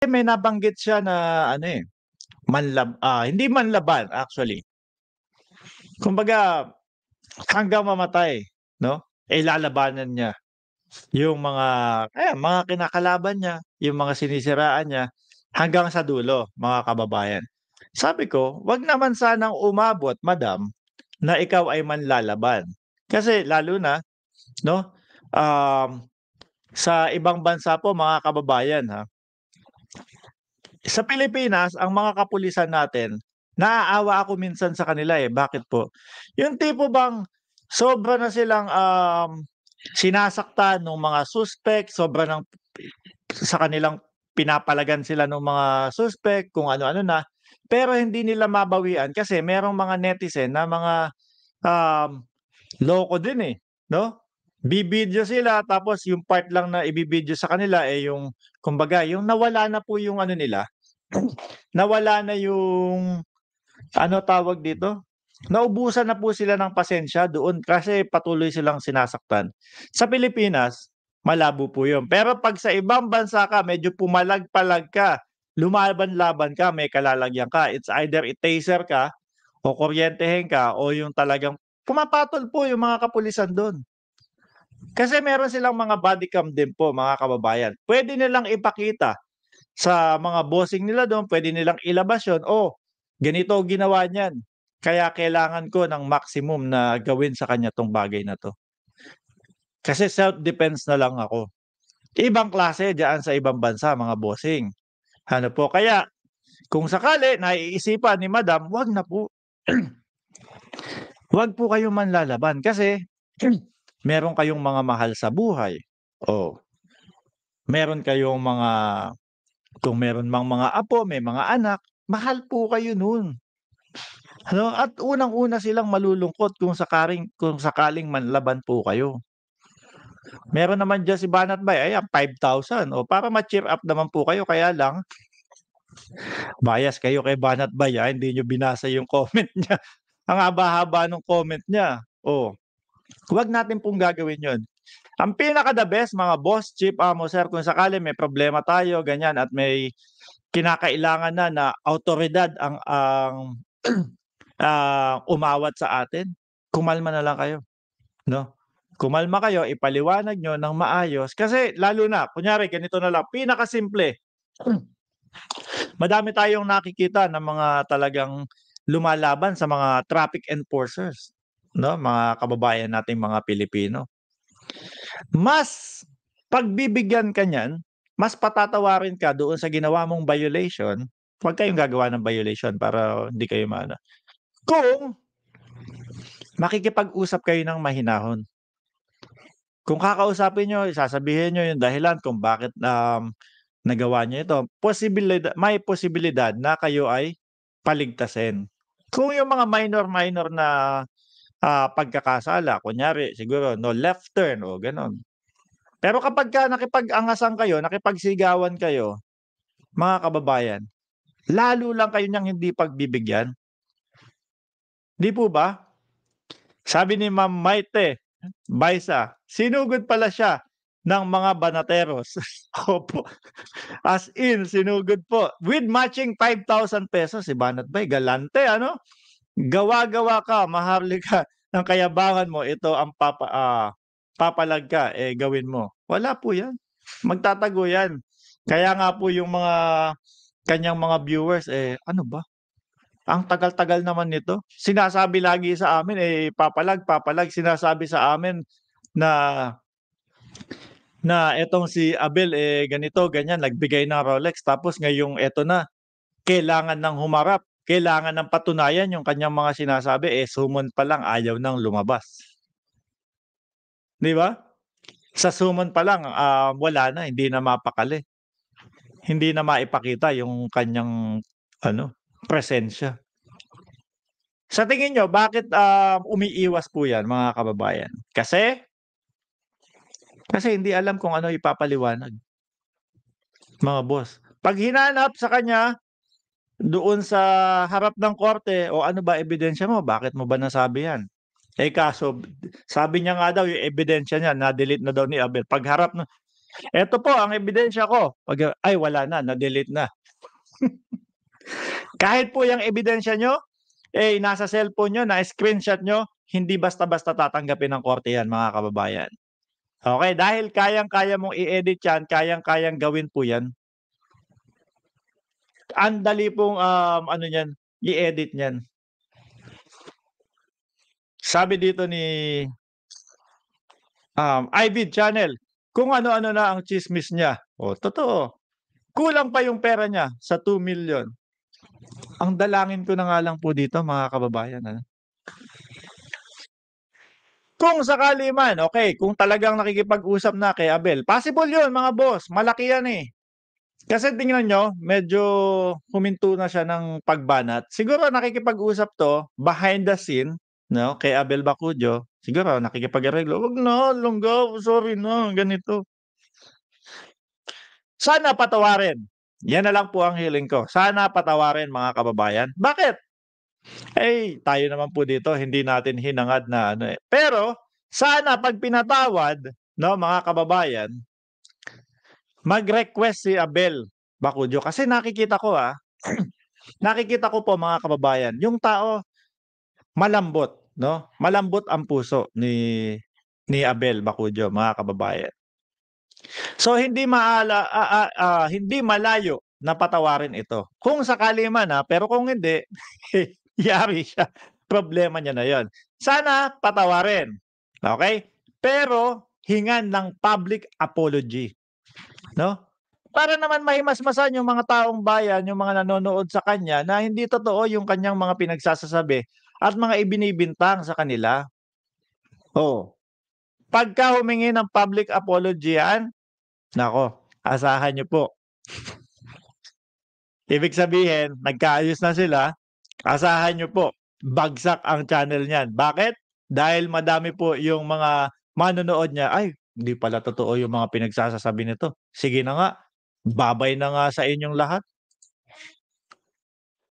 may nabanggit siya na ano, eh, hindi manlaban actually. Kumbaga hanggang mamatay 'no, eh, lalabanan niya yung mga kinakalaban niya, yung mga sinisiraan niya hanggang sa dulo, mga kababayan. Sabi ko, "Wag naman sanang umabot madam na ikaw ay manlalaban." Kasi lalo na 'no, um, sa ibang bansa po mga kababayan ha, sa Pilipinas ang mga kapulisan natin, naaawa ako minsan sa kanila, eh, bakit po? Yung tipo bang sobra na silang, sinasaktan nung mga suspect, sobra ng sa kanilang pinapalagan sila nung mga suspect, kung ano-ano na, pero hindi nila mabawian kasi merong mga netizen na mga, um, loko din, eh, 'no? Bibidyo sila tapos yung part lang na ibibidyo sa kanila, eh, yung kumbaga yung nawala na po yung ano nila, nawala na yung ano tawag dito, naubusan na po sila ng pasensya doon kasi patuloy silang sinasaktan. Sa Pilipinas, malabo po yun. Pero 'pag sa ibang bansa ka medyo pumalag-palag ka, lumaban-laban ka, may kalalagyan ka, it's either i-taser ka o kuryentehin ka o yung talagang pumapatol po yung mga kapulisan dun. Kasi meron silang mga body cam din po mga kababayan. Puwede nilang ipakita sa mga bossing nila dun, puwede nilang ilabas yun, "Oh, ganito ginawa niyan, kaya kailangan ko ng maximum na gawin sa kanya 'tong bagay na 'to. Kasi self-defense na lang ako." Ibang klase diyaan sa ibang bansa mga bossing. Ano po, kaya kung sakali naiisipan ni madam, 'wag na po. 'Wag po kayong manlalaban kasi meron kayong mga mahal sa buhay. Oh, meron kayong mga kung meron mang mga apo, may mga anak, mahal po kayo nun. Ano, at unang-una silang malulungkot kung sakaling manlaban po kayo. Meron naman diyan si Banat Bay, ayan 5,000 para ma-cheer up naman po kayo kaya lang bias kayo kay Banat Bay, hindi niyo binasa yung comment niya. Ang haba-haba nung comment niya. Huwag natin pong gagawin yun. Ang pinaka the best mga boss, chief, amo, sir, kung sakali may problema tayo ganyan at may kinakailangan na awtoridad ang umawat sa atin, kumalma na lang kayo, 'no? Kumalma kayo, ipaliwanag niyo ng maayos kasi lalo na kunyari ganito na lang, pinakasimple, madami tayong nakikita na mga talagang lumalaban sa mga traffic enforcers, 'no, mga kababayan nating mga Pilipino. Mas pagbibigyan ka niyan, mas patatawarin ka doon sa ginawa mong violation, 'wag kayong gagawa ng violation para hindi kayo maano, kung makikipag-usap kayo ng mahinahon. Kung kakausapin niyo, sasabihin niyo yung dahilan kung bakit, nagawa niyo ito, may posibilidad na kayo ay paligtasin. Kung yung mga minor-minor na, pagkakasala, kunyari siguro no left turn o gano'n. Pero kapagka nakipag-angasan kayo, nakipagsigawan kayo, mga kababayan, lalo lang kayo niyang hindi pagbibigyan, 'di po ba? Sabi ni Ma'am Maite Baisa, sinugod pala siya ng mga banateros. Opo, as in sinugod po with matching ₱5,000 si Banat Bay galante ano? Gawa-gawa ka, maharlika ng kayabangan mo, ito ang papalag ka, gawin mo. Wala po 'yan, magtatago 'yan. Kaya nga po yung mga kaniyang mga viewers, "Ano ba, ang tagal-tagal naman nito." Sinasabi lagi sa amin, papalag, papalag. Sinasabi sa amin na etong si Abel, ganito, ganyan, nagbigay ng Rolex tapos ngayong eto na, kailangan ng humarap, kailangan ng patunayan yung kanyang mga sinasabi, summon pa lang ayaw ng lumabas, 'di ba? Sa summon pa lang, wala na, hindi na mapakali, hindi na maipakita yung kanyang ano, presensya. Sa tingin niyo bakit, umiiwas po 'yan mga kababayan? Kasi hindi alam kung ano ipapaliwanag, mga boss. 'Pag hinanap sa kanya doon sa harap ng korte, "O ano ba ebidensya mo, bakit mo ba nasabi 'yan?" Kaso sabi niya nga daw yung ebidensya niya na-delete na daw ni Abel, pagharap na Eto po ang ebidensya ko, ay wala na, na-delete na. Kahit po yang ebidensya niyo, eh, nasa cellphone niyo, na-screenshot niyo, hindi basta-basta tatanggapin ng korte yan mga kababayan. Okey, dahil kayang-kaya mong i-edit yan, kayang-kayang gawin po yan. Ang dali pong, ano niyan, i-edit niyan. Sabi dito ni, Ivy Channel, kung ano-ano na ang tsismis niya. Oh, totoo. Kulang pa yung pera niya sa 2,000,000. Ang dalangin ko na nga lang po dito mga kababayan, ano, kung sakali man, okey, kung talagang nakikipag-usap na kay Abel, possible yun mga boss, malaki yan, eh. Kasi tingnan niyo, medyo huminto na siya ng pagbanat. Siguro nakikipag-usap 'to behind the scene, 'no, kay Abel Bacudio. Siguro nakikipag-areglo, "Wag na, Longgao, sorry na, ganito." Sana patawarin. Yan na lang po ang hiling ko. Sana patawarin mga kababayan. Bakit? Eh, tayo naman po dito hindi natin hinangad na ano, eh. Pero sana 'pag pinatawad, 'no, mga kababayan, mag-request si Abel Bacudio kasi nakikita ko, nakikita ko po mga kababayan, yung tao malambot, 'no, malambot ang puso ni Abel Bacudio, mga kababayan. So hindi malayo na patawarin ito. Kung sakali man, pero kung hindi, yari siya, problema niya na 'yon. Sana patawarin, okey? Pero hingan ng public apology, 'no? Para naman mahimasmasan yung mga taong bayan, yung mga nanonood sa kanya na hindi totoo yung kanyang mga pinagsasasabi at mga ibinibintang sa kanila. Oh, pagka humingi ng public apology yan, naku, asahan niyo po. Ibig sabihin nagkaayos na sila, asahan niyo po, bagsak ang channel niyan. Bakit? Dahil madami po yung mga manonood niya, "Ay, hindi pala totoo yung mga pinagsasasabi nito. Sige na nga, babay na nga sa inyong lahat."